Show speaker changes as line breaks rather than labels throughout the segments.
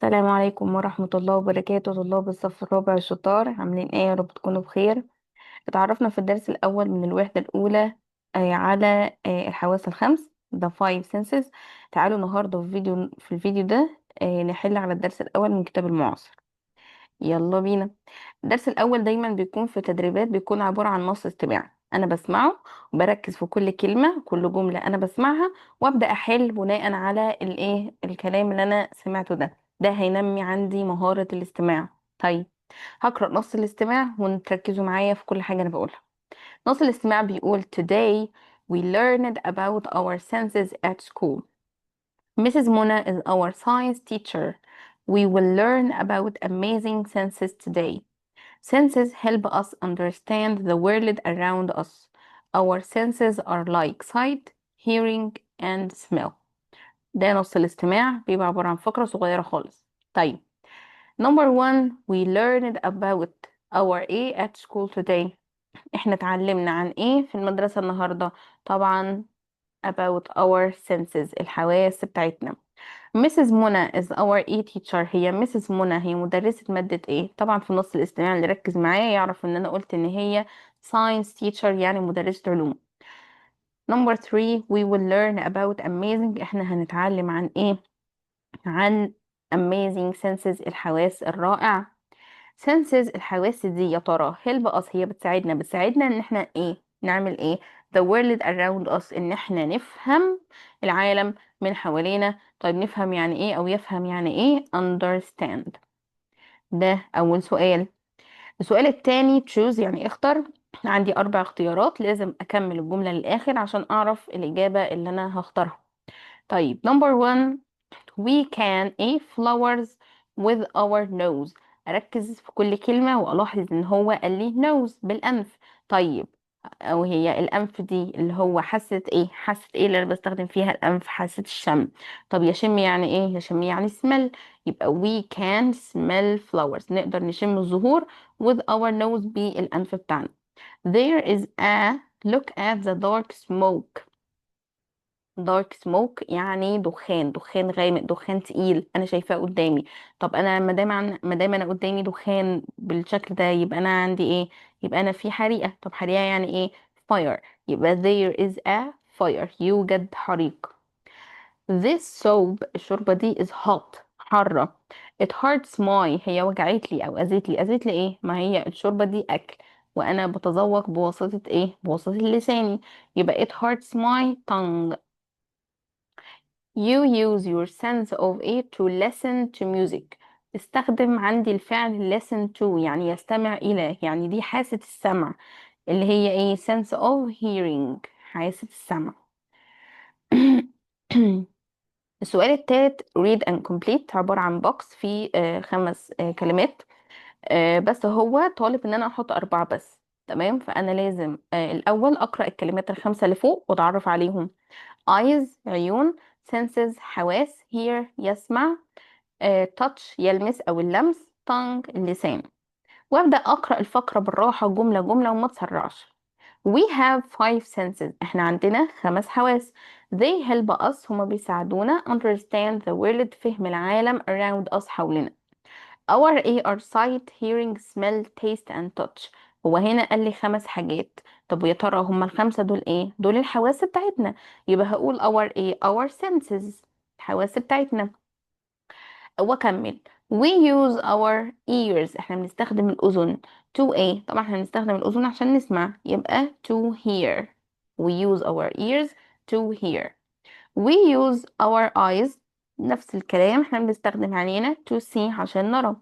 السلام عليكم ورحمة الله وبركاته. طلاب الصف الرابع الشطار عاملين ايه؟ يا رب تكونوا بخير. اتعرفنا في الدرس الأول من الوحدة الأولى على الحواس الخمس the five senses. تعالوا النهاردة في الفيديو ده نحل على الدرس الأول من كتاب المعاصر. يلا بينا. الدرس الأول دايما بيكون في تدريبات، بيكون عبارة عن نص استماع. أنا بسمعه وبركز في كل كلمة، كل جملة أنا بسمعها، وأبدأ أحل بناء على الكلام اللي أنا سمعته ده هينمي عندي مهارة الاستماع. طيب، هقرأ نص الاستماع وتركزوا معايا في كل حاجة أنا بقولها. نص الاستماع بيقول: Today we learned about our senses at school. Mrs. Mona is our science teacher. We will learn about amazing senses today. Senses help us understand the world around us. Our senses are like sight, hearing, and smell. ده نص الاستماع، بيبقى عبارة عن فقرة صغيرة خالص. طيب، number one, we learned about our A at school today. احنا اتعلمنا عن ايه في المدرسة النهاردة؟ طبعا about our senses، الحواس بتاعتنا. Mrs. منى is our E teacher. هي Mrs. منى هي مدرسة مادة ايه؟ طبعا في نص الاستماع اللي ركز معايا يعرف ان انا قلت ان هي science teacher، يعني مدرسة علوم. Number three, we will learn about amazing. احنا هنتعلم عن ايه؟ عن amazing senses، الحواس الرائعة. senses، الحواس دي يا ترى help us، هي بتساعدنا ان احنا ايه؟ نعمل ايه؟ the world around us، ان احنا نفهم العالم من حوالينا. طيب، نفهم يعني ايه او يفهم يعني ايه؟ understand. ده اول سؤال. السؤال التاني choose، يعني اختر. عندي 4 اختيارات، لازم اكمل الجملة للاخر عشان اعرف الاجابة اللي انا هختارها. طيب، number one, we can eat flowers with our nose. أركز في كل كلمة وألاحظ إن هو قال لي nose بالأنف. طيب، أو هي الأنف دي اللي هو حاسة إيه اللي أنا بستخدم فيها الأنف؟ حاسة الشم. طب يشم يعني إيه؟ يشم يعني smell. يبقى we can smell flowers، نقدر نشم الزهور with our nose، بالأنف بتاعنا. There is a look at the dark smoke. دارك سموك يعني دخان غامق، دخان تقيل انا شايفاه قدامي. طب انا ما دام انا قدامي دخان بالشكل ده، يبقى انا عندي ايه؟ يبقى انا في حريقة. طب حريقة يعني ايه؟ fire. يبقى there is a fire، يوجد حريق. This soap، الشوربة دي is hot، حارة. It hurts my، هي وجعت لي او اذت لي ايه؟ ما هي الشوربة دي اكل، وانا بتذوق بواسطة ايه؟ بواسطة لساني. يبقى it hurts my tongue. You use your sense of it to listen to music. استخدم عندي الفعل listen to، يعني يستمع إلى، يعني دي حاسة السمع اللي هي ايه؟ sense of hearing، حاسة السمع. السؤال الثالث read and complete، عبارة عن بوكس فيه 5 كلمات. بس هو طالب ان انا احط 4 بس. تمام، فانا لازم الاول اقرأ الكلمات ال5 اللي فوق واتعرف عليهم. eyes، عيون. senses، حواس. hear، يسمع. touch، يلمس أو اللمس. tongue، اللسان. وأبدأ أقرأ الفقرة بالراحة، جملة جملة، وما تسرعش. we have 5 senses، احنا عندنا 5 حواس. they help us، هما بيساعدونا understand the world، فهم العالم around us، حولنا. our A are sight, hearing, smell, taste and touch. هو هنا قال لي 5 حاجات. طب ويا ترى هما ال5 دول ايه؟ دول الحواس بتاعتنا. يبقى هقول our A our senses، الحواس بتاعتنا. واكمل: we use our ears، احنا بنستخدم الاذن. to ايه؟ طبعا احنا بنستخدم الاذن عشان نسمع، يبقى to hear. we use our ears to hear. we use our eyes، نفس الكلام، احنا بنستخدم عينينا to see عشان نرى.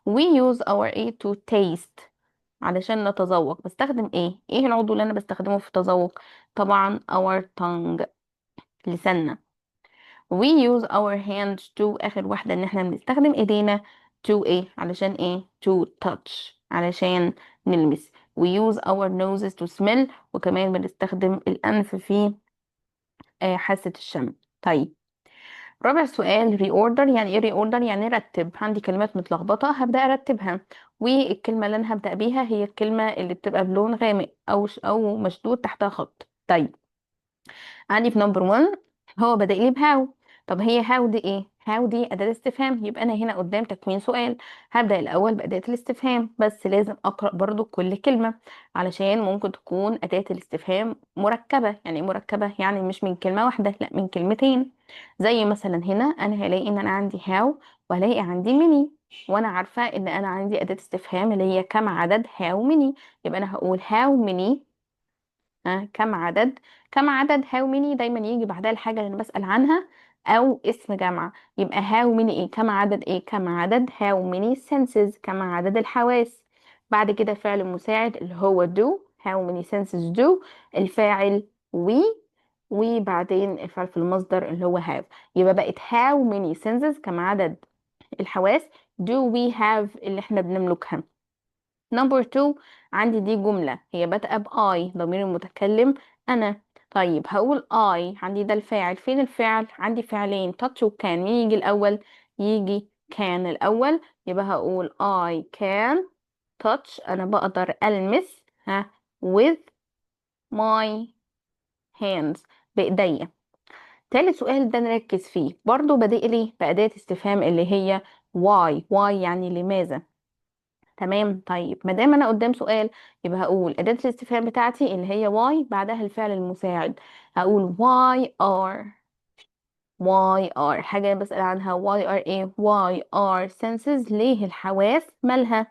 we use our ear to taste، علشان نتذوق. بستخدم ايه العضو اللي انا بستخدمه في التذوق؟ طبعا our tongue، لساننا. we use our hands to، اخر واحدة ان احنا بنستخدم ايدينا to علشان to touch، علشان نلمس. we use our noses to smell، وكمان بنستخدم الانف في حاسة الشم. طيب، رابع سؤال reorder. يعني ايه reorder؟ يعني رتب. عندي كلمات متلخبطة هبدأ ارتبها، والكلمة اللي انا هبدأ بيها هي الكلمة اللي بتبقى بلون غامق او مشدود تحتها خط. طيب، عندي في نمبر 1 هو بدأ لي بهاو. طب هي هاو دي ايه؟ هاو دي أداة استفهام، يبقى أنا هنا قدام تكوين سؤال. هبدأ الأول بأداة الاستفهام، بس لازم أقرأ برضو كل كلمة، علشان ممكن تكون أداة الاستفهام مركبة. يعني إيه مركبة؟ يعني مش من كلمة واحدة، لا من كلمتين. زي مثلا هنا أنا هلاقي إن أنا عندي هاو، وهلاقي عندي ميني، وأنا عارفة إن أنا عندي أداة استفهام اللي هي كم عدد هاو ميني، يبقى أنا هقول هاو ميني. كم عدد؟ كم عدد how many دايما يجي بعدها الحاجة اللي أنا بسأل عنها أو اسم جمع. يبقى how many إيه؟ كم عدد إيه؟ كم عدد how many senses؟ كم عدد الحواس. بعد كده فعل مساعد اللي هو do. how many senses do. الفاعل we. وبعدين الفعل في المصدر اللي هو have. يبقى بقت how many senses كم عدد الحواس do we have اللي احنا بنملكها. نمبر 2، عندي دي جملة هي بادئة ب I ضمير المتكلم أنا. طيب هقول I، عندي ده الفاعل. فين الفعل؟ عندي فعلين touch و can. مين يجي الأول؟ يجي can الأول. يبقى هقول I can touch، أنا بقدر ألمس with my hands، بإيديا. تالت سؤال ده نركز فيه برضو، بادئ لي بأداة استفهام اللي هي why يعني لماذا. تمام. طيب ما دام انا قدام سؤال، يبقى هقول اداة الاستفهام بتاعتي اللي هي why بعدها الفعل المساعد. هقول why are حاجة بسأل عنها. why are ايه؟ why are senses ليه الحواس مالها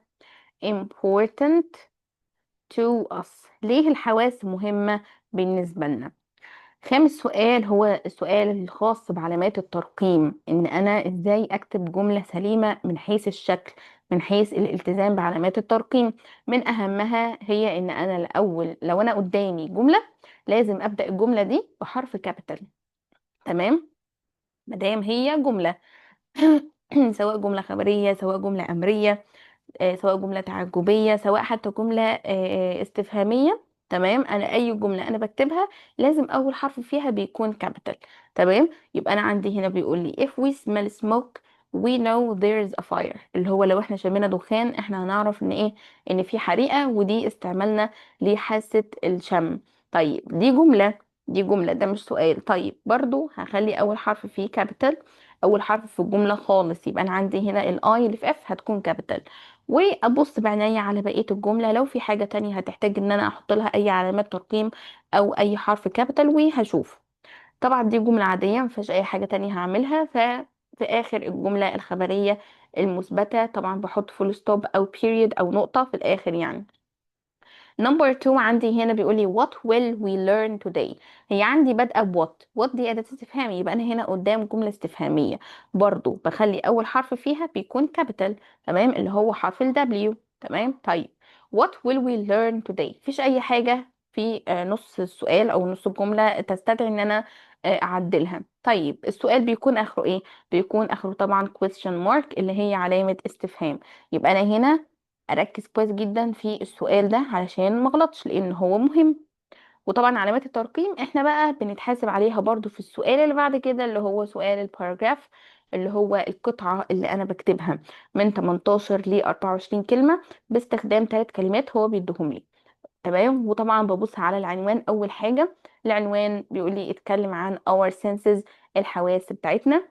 important to us؟ ليه الحواس مهمة بالنسبة لنا؟ خامس سؤال هو السؤال الخاص بعلامات الترقيم، ان انا ازاي اكتب جملة سليمة من حيث الشكل، من حيث الالتزام بعلامات الترقيم. من اهمها هي ان انا الاول لو انا قدامي جملة لازم ابدأ الجملة دي بحرف كابيتال. تمام. مادام هي جملة سواء جملة خبرية، سواء جملة امرية، سواء جملة تعجبية، سواء حتى جملة استفهامية. تمام. انا اي جملة انا بكتبها لازم اول حرف فيها بيكون كابيتال. تمام. يبقى انا عندي هنا بيقول لي if we smell smoke we know there's a fire، اللي هو لو احنا شمينا دخان احنا هنعرف ان ايه؟ ان في حريقة، ودي استعملنا لحاسة الشم. طيب دي جملة ده مش سؤال. طيب برضو هخلي اول حرف فيه كابيتال، اول حرف في الجملة خالص. يبقى انا عندي هنا الاي اللي في اف هتكون كابيتال، وابص بعناية على بقية الجملة لو في حاجة تانية هتحتاج ان انا احط لها اي علامات ترقيم او اي حرف كابيتال وهشوف. طبعا دي جملة عادية مفيش اي حاجة تانية هعملها. ففي اخر الجملة الخبرية المثبتة طبعا بحط فول ستوب او بيريد او نقطة في الاخر يعني. نمبر 2 عندي هنا بيقول لي what will we learn today؟ هي عندي بادئه ب what دي اداه استفهام، يبقى انا هنا قدام جمله استفهاميه. برضو بخلي اول حرف فيها بيكون كابيتال، تمام، اللي هو حرف ال W. تمام. طيب what will we learn today؟ مفيش اي حاجه في نص السؤال او نص الجمله تستدعي ان انا اعدلها. طيب السؤال بيكون اخره ايه؟ بيكون اخره طبعا question mark اللي هي علامه استفهام. يبقى انا هنا اركز كويس جدا في السؤال ده علشان ما اغلطش لان هو مهم. وطبعا علامات الترقيم احنا بقى بنتحاسب عليها برضو في السؤال اللي بعد كده اللي هو سؤال الباراجراف، اللي هو القطعة اللي انا بكتبها من 18 ل 24 كلمة باستخدام 3 كلمات هو بيديهم لي. تمام. وطبعا ببص على العنوان اول حاجة. العنوان بيقول لي اتكلم عن our senses، الحواس بتاعتنا.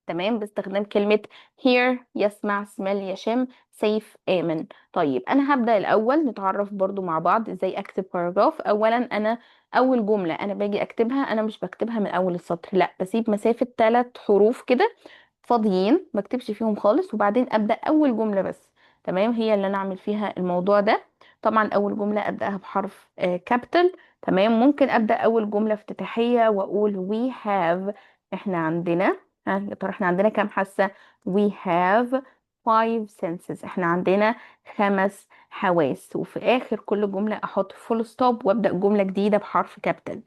تمام. باستخدام كلمة hear يسمع، smell يشم، safe آمن. طيب أنا هبدأ الأول نتعرف برضو مع بعض إزاي أكتب باراجراف. أولا أنا أول جملة أنا باجي أكتبها أنا مش بكتبها من أول السطر، لا بسيب مسافة 3 حروف كده فاضيين ما اكتبش فيهم خالص، وبعدين ابدا اول جمله بس. تمام. هي اللي انا اعمل فيها الموضوع ده. طبعا اول جمله ابداها بحرف كابيتال. تمام. ممكن ابدا اول جمله افتتاحيه واقول we have، احنا عندنا، يا ترى احنا عندنا كام حاسه؟ we have 5 senses، احنا عندنا 5 حواس. وفي اخر كل جمله احط فول ستوب وابدا جمله جديده بحرف كابيتال.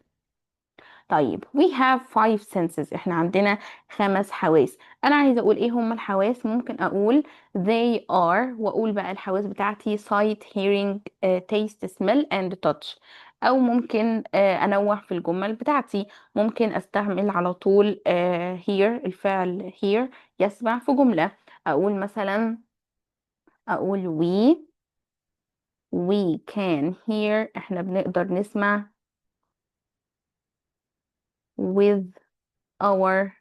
طيب we have 5 senses، احنا عندنا 5 حواس. انا عايزه اقول ايه هم الحواس؟ ممكن اقول they are، واقول بقى الحواس بتاعتي sight hearing taste smell and touch. او ممكن انوع في الجمل بتاعتي. ممكن استعمل على طول hear، الفعل hear يسمع في جمله. اقول مثلا، اقول we can hear، احنا بنقدر نسمع with our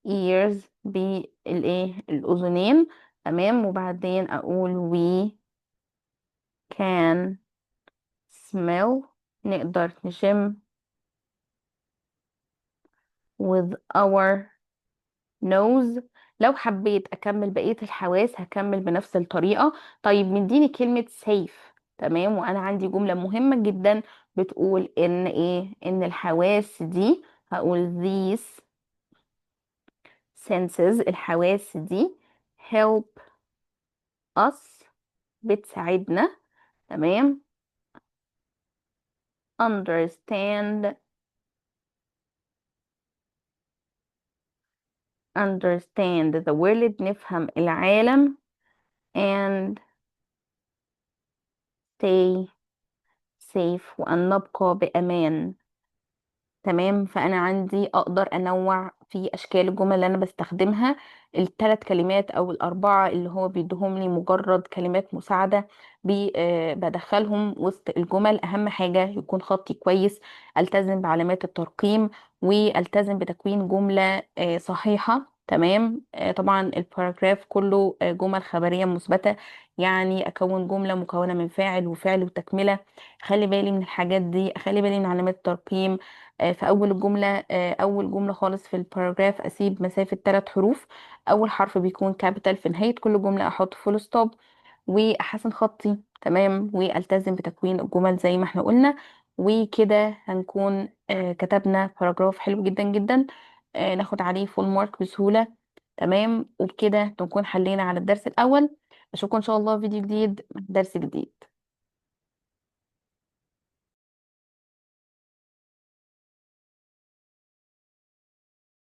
ears بالايه الاذنين. تمام، وبعدين اقول we can smell، نقدر نشم with our nose. لو حبيت اكمل بقية الحواس هكمل بنفس الطريقة. طيب مديني كلمة safe. تمام، وانا عندي جملة مهمة جدا بتقول ان ايه، ان الحواس دي، هقول these senses، الحواس دي help us، بتساعدنا. تمام، understand، understand the world، نفهم العالم، and stay safe، وأن نبقى بأمان. تمام، فانا عندي اقدر انوع في اشكال الجمل اللي انا بستخدمها. الثلاث كلمات او الاربعه اللي هو بيدوهم لي مجرد كلمات مساعده، بدخلهم وسط الجمل. اهم حاجه يكون خطي كويس، التزم بعلامات الترقيم، والتزم بتكوين جمله صحيحه. تمام، طبعا الباراجراف كله جمل خبريه مثبته، يعني اكون جمله مكونه من فاعل وفعل وتكمله. خلي بالي من الحاجات دي، خلي بالي من علامات الترقيم. في اول الجمله، اول جمله خالص في الباراجراف اسيب مسافه 3 حروف. اول حرف بيكون كابيتال، في نهايه كل جمله احط فول ستوب، واحسن خطي. تمام، والتزم بتكوين الجمل زي ما احنا قلنا. وكده هنكون كتبنا باراجراف حلو جدا جدا، ناخد عليه فول مارك بسهوله. تمام، وبكده نكون حلينا على الدرس الاول. اشوفكم ان شاء الله في فيديو جديد، درس جديد.